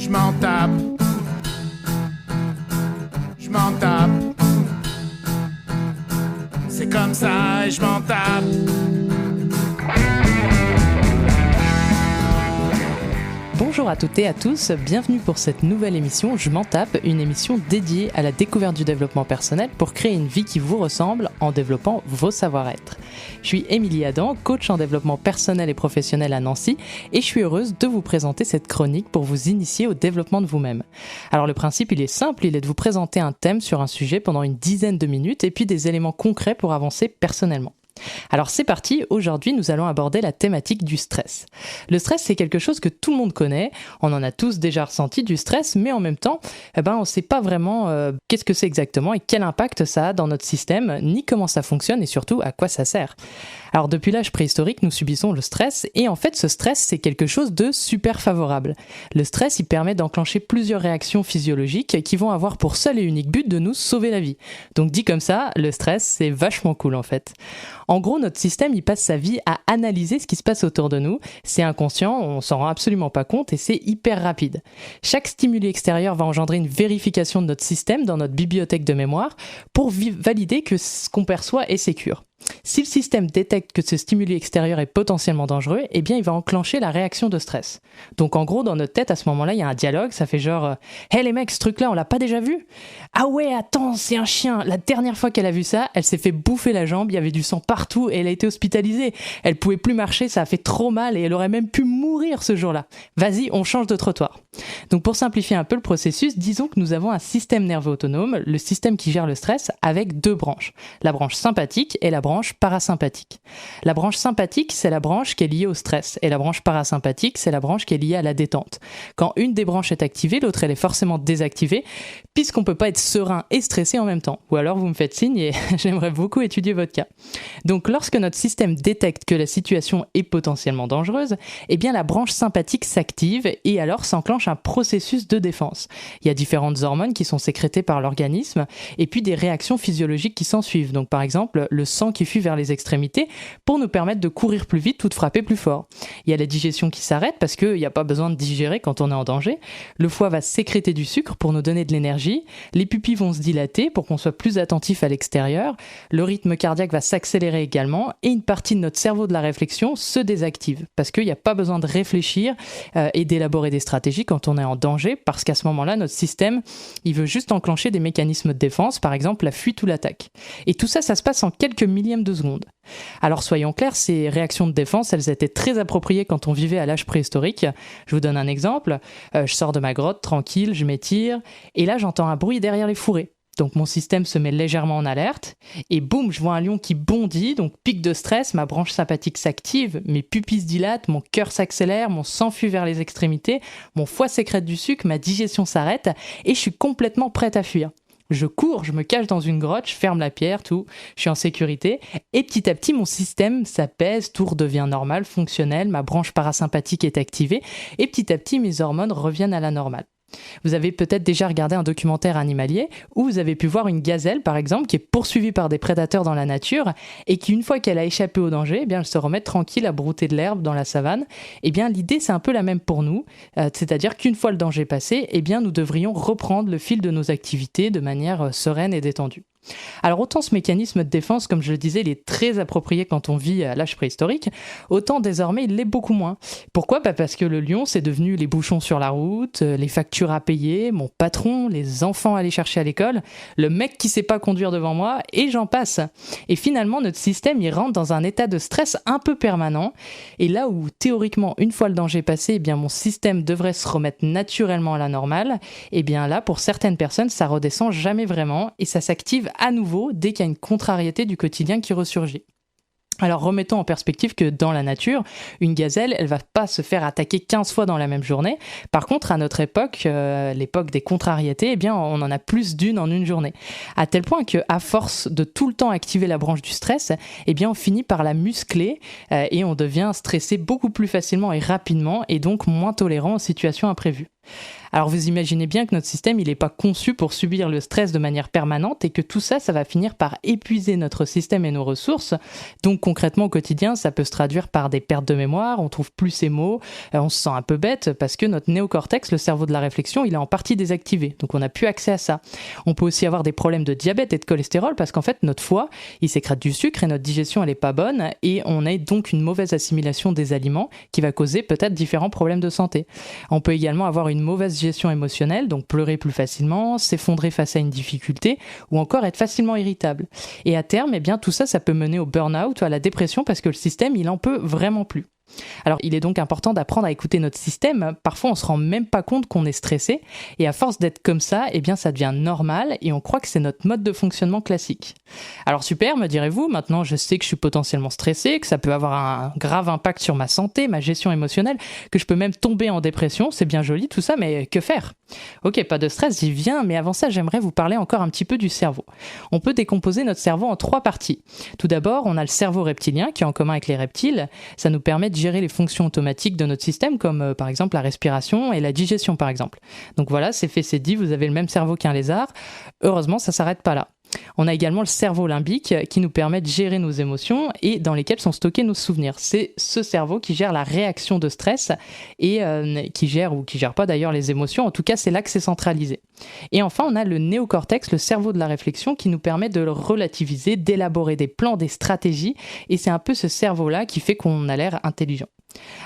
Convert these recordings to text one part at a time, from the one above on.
Je m'en tape. Je m'en tape. C'est comme ça et je m'en tape. Bonjour à toutes et à tous, bienvenue pour cette nouvelle émission Je m'en tape, une émission dédiée à la découverte du développement personnel pour créer une vie qui vous ressemble en développant vos savoir-être. Je suis Émilie Adam, coach en développement personnel et professionnel à Nancy et je suis heureuse de vous présenter cette chronique pour vous initier au développement de vous-même. Alors le principe il est simple, il est de vous présenter un thème sur un sujet pendant une dizaine de minutes et puis des éléments concrets pour avancer personnellement. Alors c'est parti, aujourd'hui nous allons aborder la thématique du stress. Le stress c'est quelque chose que tout le monde connaît, on en a tous déjà ressenti du stress, mais en même temps, on ne sait pas vraiment qu'est-ce que c'est exactement et quel impact ça a dans notre système, ni comment ça fonctionne et surtout à quoi ça sert. Alors depuis l'âge préhistorique, nous subissons le stress et en fait ce stress c'est quelque chose de super favorable. Le stress il permet d'enclencher plusieurs réactions physiologiques qui vont avoir pour seul et unique but de nous sauver la vie. Donc dit comme ça, le stress c'est vachement cool en fait. En gros, notre système, il passe sa vie à analyser ce qui se passe autour de nous. C'est inconscient, on s'en rend absolument pas compte et c'est hyper rapide. Chaque stimuli extérieur va engendrer une vérification de notre système dans notre bibliothèque de mémoire pour valider que ce qu'on perçoit est sécure. Si le système détecte que ce stimuli extérieur est potentiellement dangereux, eh bien il va enclencher la réaction de stress. Donc en gros, dans notre tête, à ce moment-là, il y a un dialogue, ça fait genre « Hey les mecs, ce truc-là, on l'a pas déjà vu ? Ah ouais, attends, c'est un chien. La dernière fois qu'elle a vu ça, elle s'est fait bouffer la jambe, il y avait du sang partout et elle a été hospitalisée. Elle pouvait plus marcher, ça a fait trop mal et elle aurait même pu mourir ce jour-là. Vas-y, on change de trottoir. » Donc pour simplifier un peu le processus, disons que nous avons un système nerveux autonome, le système qui gère le stress, avec deux branches. La branche sympathique et la branche parasympathique. La branche sympathique, c'est la branche qui est liée au stress et la branche parasympathique, c'est la branche qui est liée à la détente. Quand une des branches est activée, l'autre elle est forcément désactivée puisqu'on peut pas être serein et stressé en même temps. Ou alors vous me faites signe et j'aimerais beaucoup étudier votre cas. Donc lorsque notre système détecte que la situation est potentiellement dangereuse, eh bien la branche sympathique s'active et alors s'enclenche un processus de défense. Il y a différentes hormones qui sont sécrétées par l'organisme et puis des réactions physiologiques qui s'en suivent. Donc par exemple, le sang qui fuit vers les extrémités pour nous permettre de courir plus vite ou de frapper plus fort. Il y a la digestion qui s'arrête parce qu'il n'y a pas besoin de digérer quand on est en danger. Le foie va sécréter du sucre pour nous donner de l'énergie. Les pupilles vont se dilater pour qu'on soit plus attentif à l'extérieur. Le rythme cardiaque va s'accélérer également et une partie de notre cerveau de la réflexion se désactive parce qu'il n'y a pas besoin de réfléchir et d'élaborer des stratégies quand on est en danger parce qu'à ce moment-là, notre système, il veut juste enclencher des mécanismes de défense, par exemple la fuite ou l'attaque. Et tout ça, ça se passe en quelques millièmes de seconde. Alors soyons clairs, ces réactions de défense, elles étaient très appropriées quand on vivait à l'âge préhistorique. Je vous donne un exemple. Je sors de ma grotte, tranquille, je m'étire, et là j'entends un bruit derrière les fourrés. Donc mon système se met légèrement en alerte, et boum, je vois un lion qui bondit, donc pic de stress, ma branche sympathique s'active, mes pupilles se dilatent, mon cœur s'accélère, mon sang fuit vers les extrémités, mon foie sécrète du sucre, ma digestion s'arrête, et je suis complètement prête à fuir. Je cours, je me cache dans une grotte, je ferme la pierre, tout, je suis en sécurité. Et petit à petit, mon système s'apaise, tout redevient normal, fonctionnel, ma branche parasympathique est activée, et petit à petit, mes hormones reviennent à la normale. Vous avez peut-être déjà regardé un documentaire animalier où vous avez pu voir une gazelle, par exemple, qui est poursuivie par des prédateurs dans la nature et qui, une fois qu'elle a échappé au danger, eh bien, elle se remet tranquille à brouter de l'herbe dans la savane. Eh bien, l'idée, c'est un peu la même pour nous, c'est-à-dire qu'une fois le danger passé, eh bien, nous devrions reprendre le fil de nos activités de manière sereine et détendue. Alors autant ce mécanisme de défense, comme je le disais, il est très approprié quand on vit à l'âge préhistorique, autant désormais il l'est beaucoup moins. Pourquoi ? Parce que le lion c'est devenu les bouchons sur la route, les factures à payer, mon patron, les enfants à aller chercher à l'école, le mec qui sait pas conduire devant moi, et j'en passe. Et finalement notre système il rentre dans un état de stress un peu permanent, et là où théoriquement une fois le danger passé, eh bien mon système devrait se remettre naturellement à la normale, et bien là pour certaines personnes ça redescend jamais vraiment, et ça s'active à nouveau dès qu'il y a une contrariété du quotidien qui ressurgit. Alors remettons en perspective que dans la nature, une gazelle, elle va pas se faire attaquer 15 fois dans la même journée. Par contre, à notre époque, l'époque des contrariétés, eh bien, on en a plus d'une en une journée. À tel point qu'à force de tout le temps activer la branche du stress, eh bien, on finit par la muscler et on devient stressé beaucoup plus facilement et rapidement et donc moins tolérant aux situations imprévues. Alors vous imaginez bien que notre système, il n'est pas conçu pour subir le stress de manière permanente et que tout ça, ça va finir par épuiser notre système et nos ressources. Donc concrètement au quotidien, ça peut se traduire par des pertes de mémoire, on trouve plus ses mots, on se sent un peu bête parce que notre néocortex, le cerveau de la réflexion, il est en partie désactivé. Donc on n'a plus accès à ça. On peut aussi avoir des problèmes de diabète et de cholestérol parce qu'en fait notre foie, il sécrète du sucre et notre digestion, elle est pas bonne et on a donc une mauvaise assimilation des aliments qui va causer peut-être différents problèmes de santé. On peut également avoir une mauvaise gestion émotionnelle, donc pleurer plus facilement, s'effondrer face à une difficulté ou encore être facilement irritable. Et à terme, tout ça, ça peut mener au burn-out ou à la dépression parce que le système, il en peut vraiment plus. Alors il est donc important d'apprendre à écouter notre système. Parfois on se rend même pas compte qu'on est stressé et à force d'être comme ça, ça devient normal et on croit que c'est notre mode de fonctionnement classique. Alors super, me direz-vous, maintenant je sais que je suis potentiellement stressé, que ça peut avoir un grave impact sur ma santé, ma gestion émotionnelle, que je peux même tomber en dépression, c'est bien joli tout ça, mais que faire ? Ok, pas de stress, j'y viens, mais avant ça j'aimerais vous parler encore un petit peu du cerveau. On peut décomposer notre cerveau en 3 parties. Tout d'abord, on a le cerveau reptilien qui est en commun avec les reptiles, ça nous permet de gérer les fonctions automatiques de notre système comme par exemple la respiration et la digestion par exemple. Donc voilà, c'est fait, c'est dit, vous avez le même cerveau qu'un lézard. Heureusement, ça s'arrête pas là. On a également le cerveau limbique qui nous permet de gérer nos émotions et dans lesquelles sont stockés nos souvenirs. C'est ce cerveau qui gère la réaction de stress et qui gère ou qui gère pas d'ailleurs les émotions. En tout cas, c'est là que c'est centralisé. Et enfin, on a le néocortex, le cerveau de la réflexion qui nous permet de le relativiser, d'élaborer des plans, des stratégies. Et c'est un peu ce cerveau-là qui fait qu'on a l'air intelligent.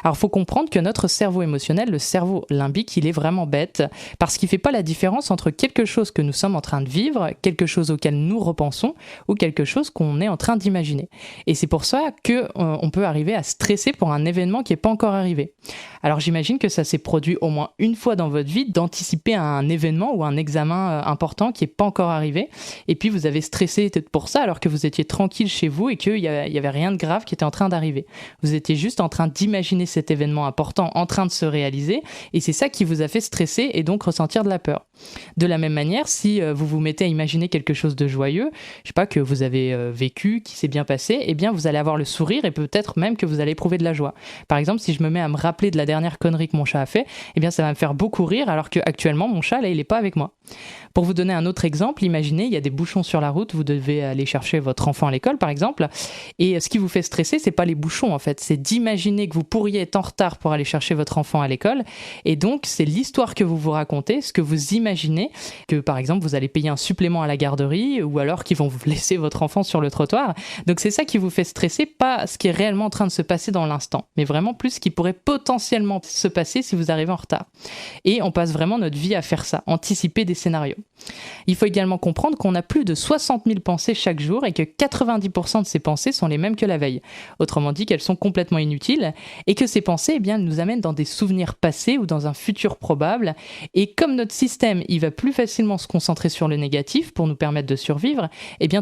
Alors il faut comprendre que notre cerveau émotionnel, le cerveau limbique, il est vraiment bête parce qu'il ne fait pas la différence entre quelque chose que nous sommes en train de vivre, quelque chose auquel nous repensons ou quelque chose qu'on est en train d'imaginer. Et c'est pour ça qu'on peut arriver à stresser pour un événement qui n'est pas encore arrivé. Alors j'imagine que ça s'est produit au moins une fois dans votre vie d'anticiper un événement ou un examen important qui n'est pas encore arrivé et puis vous avez stressé pour ça alors que vous étiez tranquille chez vous et qu'il n'y avait rien de grave qui était en train d'arriver. Vous étiez juste en train d'imaginer cet événement important en train de se réaliser et c'est ça qui vous a fait stresser et donc ressentir de la peur. De la même manière, si vous vous mettez à imaginer quelque chose de joyeux, je sais pas, que vous avez vécu, qui s'est bien passé, vous allez avoir le sourire et peut-être même que vous allez éprouver de la joie. Par exemple, si je me mets à me rappeler de la dernière connerie que mon chat a fait, ça va me faire beaucoup rire alors qu'actuellement mon chat là il est pas avec moi. Pour vous donner un autre exemple, imaginez, il y a des bouchons sur la route, vous devez aller chercher votre enfant à l'école par exemple, et ce qui vous fait stresser, c'est pas les bouchons en fait, c'est d'imaginer que vous pourriez être en retard pour aller chercher votre enfant à l'école, et donc c'est l'histoire que vous vous racontez, ce que vous imaginez, que par exemple vous allez payer un supplément à la garderie, ou alors qu'ils vont vous laisser votre enfant sur le trottoir, donc c'est ça qui vous fait stresser, pas ce qui est réellement en train de se passer dans l'instant, mais vraiment plus ce qui pourrait potentiellement se passer si vous arrivez en retard. Et on passe vraiment notre vie à faire ça, anticiper des scénarios. Il faut également comprendre qu'on a plus de 60 000 pensées chaque jour et que 90% de ces pensées sont les mêmes que la veille. Autrement dit qu'elles sont complètement inutiles et que ces pensées elles nous amènent dans des souvenirs passés ou dans un futur probable. Et comme notre système il va plus facilement se concentrer sur le négatif pour nous permettre de survivre,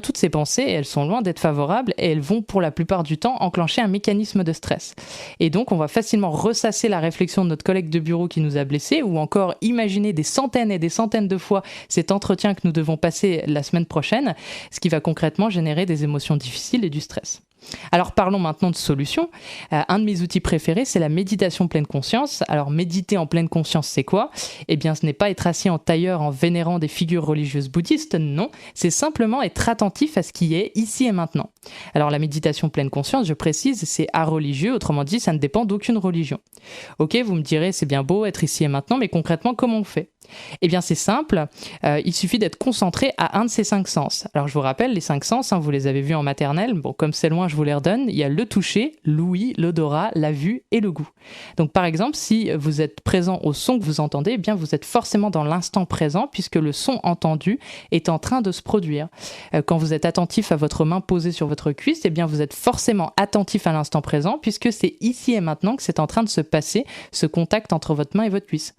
toutes ces pensées elles sont loin d'être favorables et elles vont pour la plupart du temps enclencher un mécanisme de stress. Et donc on va facilement ressasser la réflexion de notre collègue de bureau qui nous a blessés ou encore imaginer des centaines et des centaines de fois cet entretien que nous devons passer la semaine prochaine, ce qui va concrètement générer des émotions difficiles et du stress. Alors parlons maintenant de solutions. Un de mes outils préférés, c'est la méditation pleine conscience. Alors méditer en pleine conscience, c'est quoi ? Ce n'est pas être assis en tailleur en vénérant des figures religieuses bouddhistes, non. C'est simplement être attentif à ce qui est ici et maintenant. Alors la méditation pleine conscience, je précise, c'est areligieux, autrement dit, ça ne dépend d'aucune religion. Ok, vous me direz, c'est bien beau être ici et maintenant, mais concrètement, comment on fait ? C'est simple, il suffit d'être concentré à un de ces 5 sens. Alors je vous rappelle, les 5 sens, vous les avez vus en maternelle, comme c'est loin, je vous les redonne, il y a le toucher, l'ouïe, l'odorat, la vue et le goût. Donc par exemple, si vous êtes présent au son que vous entendez, vous êtes forcément dans l'instant présent puisque le son entendu est en train de se produire. Quand vous êtes attentif à votre main posée sur votre cuisse, vous êtes forcément attentif à l'instant présent puisque c'est ici et maintenant que c'est en train de se passer ce contact entre votre main et votre cuisse.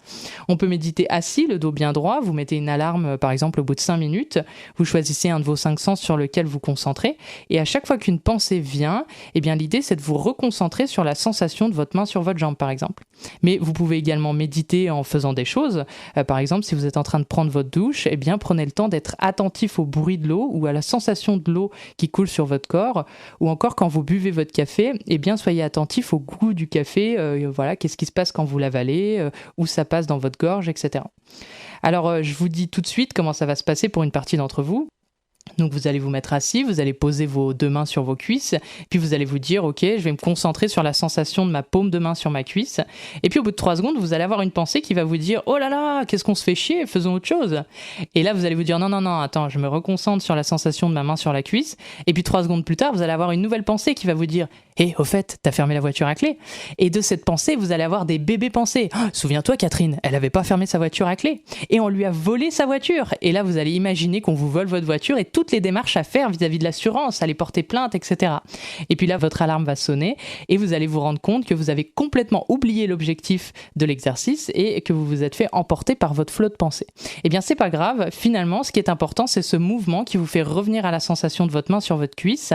On peut méditer assis assis, le dos bien droit, vous mettez une alarme par exemple au bout de 5 minutes, vous choisissez un de vos 5 sens sur lequel vous concentrez et à chaque fois qu'une pensée vient, eh bien l'idée c'est de vous reconcentrer sur la sensation de votre main sur votre jambe par exemple. Mais vous pouvez également méditer en faisant des choses. Par exemple, si vous êtes en train de prendre votre douche, eh bien prenez le temps d'être attentif au bruit de l'eau ou à la sensation de l'eau qui coule sur votre corps, ou encore quand vous buvez votre café, eh bien soyez attentif au goût du café, voilà, qu'est-ce qui se passe quand vous l'avalez, où ça passe dans votre gorge, etc. Alors je vous dis tout de suite comment ça va se passer pour une partie d'entre vous. Donc vous allez vous mettre assis, vous allez poser vos 2 mains sur vos cuisses, puis vous allez vous dire ok, je vais me concentrer sur la sensation de ma paume de main sur ma cuisse, et puis au bout de 3 secondes vous allez avoir une pensée qui va vous dire oh là là, qu'est-ce qu'on se fait chier, faisons autre chose. Et là vous allez vous dire non, attends, je me reconcentre sur la sensation de ma main sur la cuisse, et puis 3 secondes plus tard vous allez avoir une nouvelle pensée qui va vous dire hé, au fait, t'as fermé la voiture à clé. Et de cette pensée vous allez avoir des bébés pensées. Oh, souviens-toi Catherine, elle avait pas fermé sa voiture à clé, et on lui a volé sa voiture. Et là vous allez imaginer qu'on vous vole votre voiture et toutes les démarches à faire vis-à-vis de l'assurance, aller porter plainte, etc. Et puis là, votre alarme va sonner et vous allez vous rendre compte que vous avez complètement oublié l'objectif de l'exercice et que vous vous êtes fait emporter par votre flot de pensée. Eh bien, c'est pas grave. Finalement, ce qui est important, c'est ce mouvement qui vous fait revenir à la sensation de votre main sur votre cuisse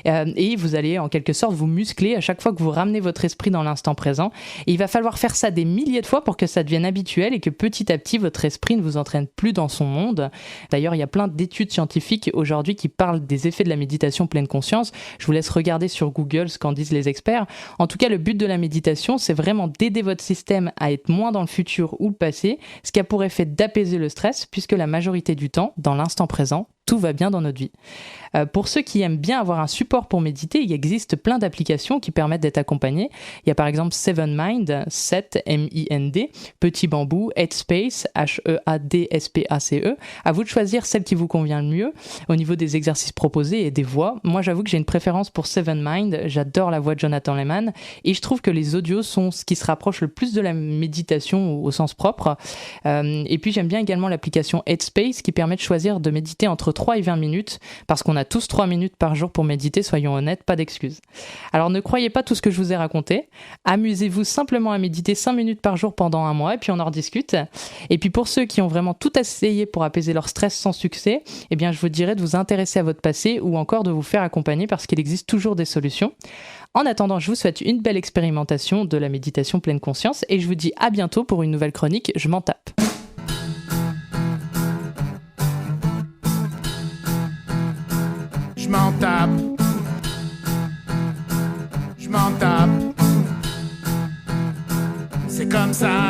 et vous allez en quelque sorte vous muscler à chaque fois que vous ramenez votre esprit dans l'instant présent. Et il va falloir faire ça des milliers de fois pour que ça devienne habituel et que petit à petit, votre esprit ne vous entraîne plus dans son monde. D'ailleurs, il y a plein d'études scientifiques aujourd'hui qui parle des effets de la méditation pleine conscience. Je vous laisse regarder sur Google ce qu'en disent les experts. En tout cas, le but de la méditation, c'est vraiment d'aider votre système à être moins dans le futur ou le passé, ce qui a pour effet d'apaiser le stress, puisque la majorité du temps, dans l'instant présent, tout va bien dans notre vie. Pour ceux qui aiment bien avoir un support pour méditer, il existe plein d'applications qui permettent d'être accompagnés. Il y a par exemple Seven Mind, 7 M-I-N-D, Petit Bambou, Headspace, H-E-A-D-S-P-A-C-E. À vous de choisir celle qui vous convient le mieux au niveau des exercices proposés et des voix. Moi, j'avoue que j'ai une préférence pour Seven Mind. J'adore la voix de Jonathan Lehman et je trouve que les audios sont ce qui se rapproche le plus de la méditation au sens propre. Et puis, j'aime bien également l'application Headspace qui permet de choisir de méditer entre 3 et 20 minutes parce qu'on a tous 3 minutes par jour pour méditer, soyons honnêtes, pas d'excuses. Alors ne croyez pas tout ce que je vous ai raconté, amusez-vous simplement à méditer 5 minutes par jour pendant un mois et puis on en rediscute. Et puis pour ceux qui ont vraiment tout essayé pour apaiser leur stress sans succès, eh bien je vous dirais de vous intéresser à votre passé ou encore de vous faire accompagner parce qu'il existe toujours des solutions. En attendant, je vous souhaite une belle expérimentation de la méditation pleine conscience et je vous dis à bientôt pour une nouvelle chronique, je m'en tape. Je m'en tape. Je m'en tape. C'est comme ça.